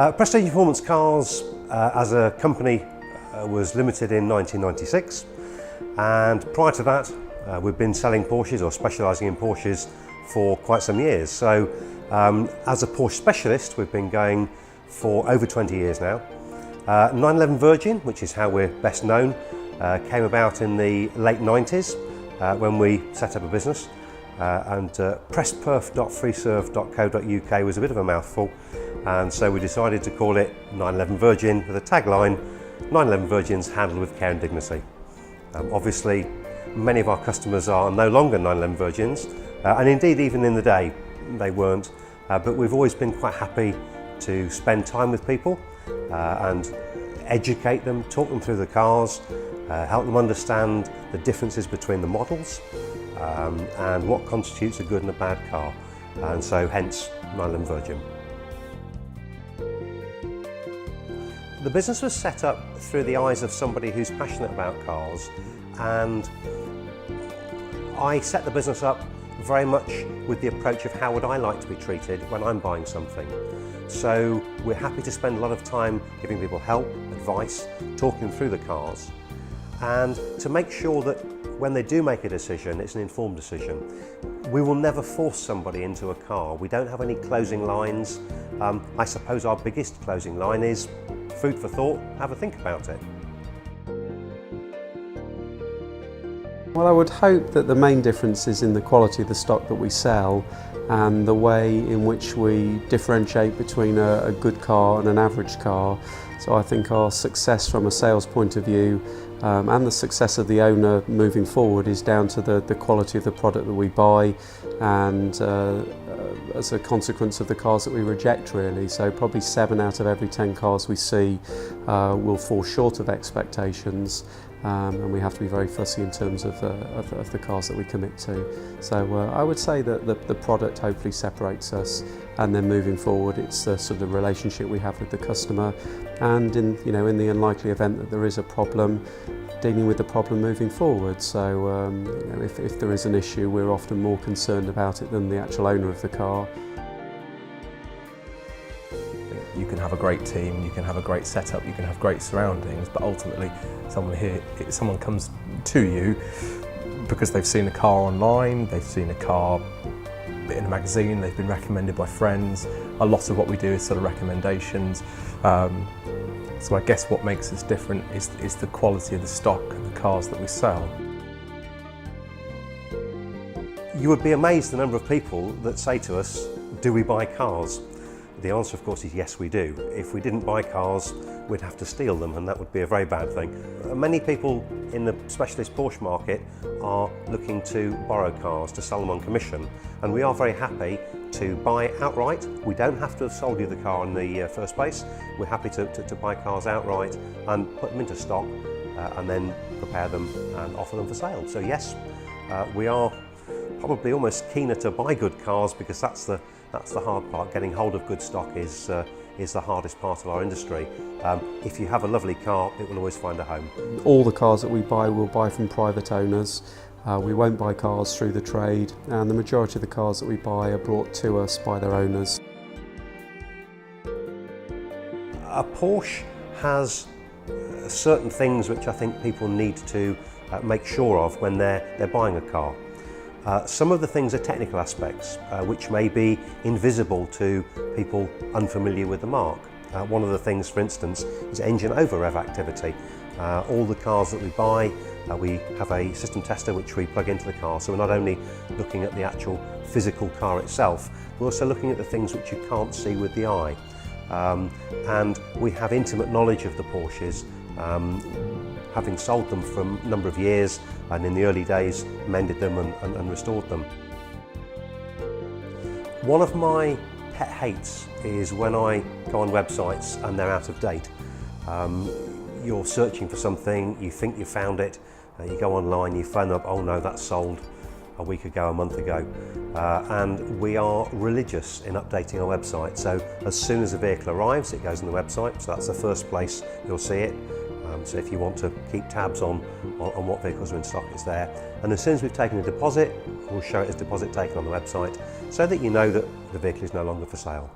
Prestige Performance Cars as a company was limited in 1996, and prior to that we've been selling Porsches or specialising in Porsches for quite some years. So as a Porsche specialist we've been going for over 20 years now. 911 Virgin, which is how we're best known, came about in the late 90s when we set up a business. And pressperf.freeserve.co.uk was a bit of a mouthful, and so we decided to call it 911 Virgin with a tagline, 911 Virgins handled with care and dignity. Obviously many of our customers are no longer 911 Virgins, and indeed even in the day they weren't, but we've always been quite happy to spend time with people and educate them, talk them through the cars, help them understand the differences between the models and what constitutes a good and a bad car, and so hence 911 Virgin. The business was set up through the eyes of somebody who's passionate about cars, and I set the business up very much with the approach of how would I like to be treated when I'm buying something. So we're happy to spend a lot of time giving people help, advice, talking through the cars, and to make sure that when they do make a decision, it's an informed decision. We will never force somebody into a car. We don't have any closing lines. I suppose our biggest closing line is food for thought, have a think about it. Well, I would hope that the main difference is in the quality of the stock that we sell and the way in which we differentiate between a good car and an average car. So I think our success from a sales point of view and the success of the owner moving forward is down to the quality of the product that we buy and as a consequence of the cars that we reject, really. So probably 7 out of every 10 cars we see will fall short of expectations, and we have to be very fussy in terms of the cars that we commit to. So I would say that the product hopefully separates us, and then moving forward it's the sort of relationship we have with the customer, and in the unlikely event that there is a problem, dealing with the problem moving forward. So if there is an issue, we're often more concerned about it than the actual owner of the car. You can have a great team, you can have a great setup, you can have great surroundings, but ultimately someone comes to you because they've seen a car online, they've seen a car in a magazine, they've been recommended by friends. A lot of what we do is sort of recommendations. So I guess what makes us different is the quality of the stock and the cars that we sell. You would be amazed the number of people that say to us, do we buy cars? The answer, of course, is yes, we do. If we didn't buy cars, we'd have to steal them, and that would be a very bad thing. Many people in the specialist Porsche market are looking to borrow cars to sell them on commission, and we are very happy to buy outright. We don't have to have sold you the car in the first place. We're happy to buy cars outright and put them into stock and then prepare them and offer them for sale. So yes, we are probably almost keener to buy good cars, because that's the hard part. Getting hold of good stock is the hardest part of our industry. If you have a lovely car, it will always find a home. All the cars that we buy, we'll buy from private owners. We won't buy cars through the trade, and the majority of the cars that we buy are brought to us by their owners. A Porsche has certain things which I think people need to make sure of when they're buying a car. Some of the things are technical aspects which may be invisible to people unfamiliar with the mark. One of the things, for instance, is engine over-rev activity. All the cars that we buy, we have a system tester which we plug into the car, so we're not only looking at the actual physical car itself, we're also looking at the things which you can't see with the eye. And we have intimate knowledge of the Porsches, having sold them for a number of years, and in the early days mended them and restored them. One of my pet hates is when I go on websites and they're out of date. You're searching for something, you think you found it, you go online, you phone up, oh no, that's sold a week ago, a month ago. And we are religious in updating our website. So as soon as a vehicle arrives, it goes on the website, so that's the first place you'll see it. So if you want to keep tabs on what vehicles are in stock, it's there. And as soon as we've taken a deposit, we'll show it as deposit taken on the website, so that you know that the vehicle is no longer for sale.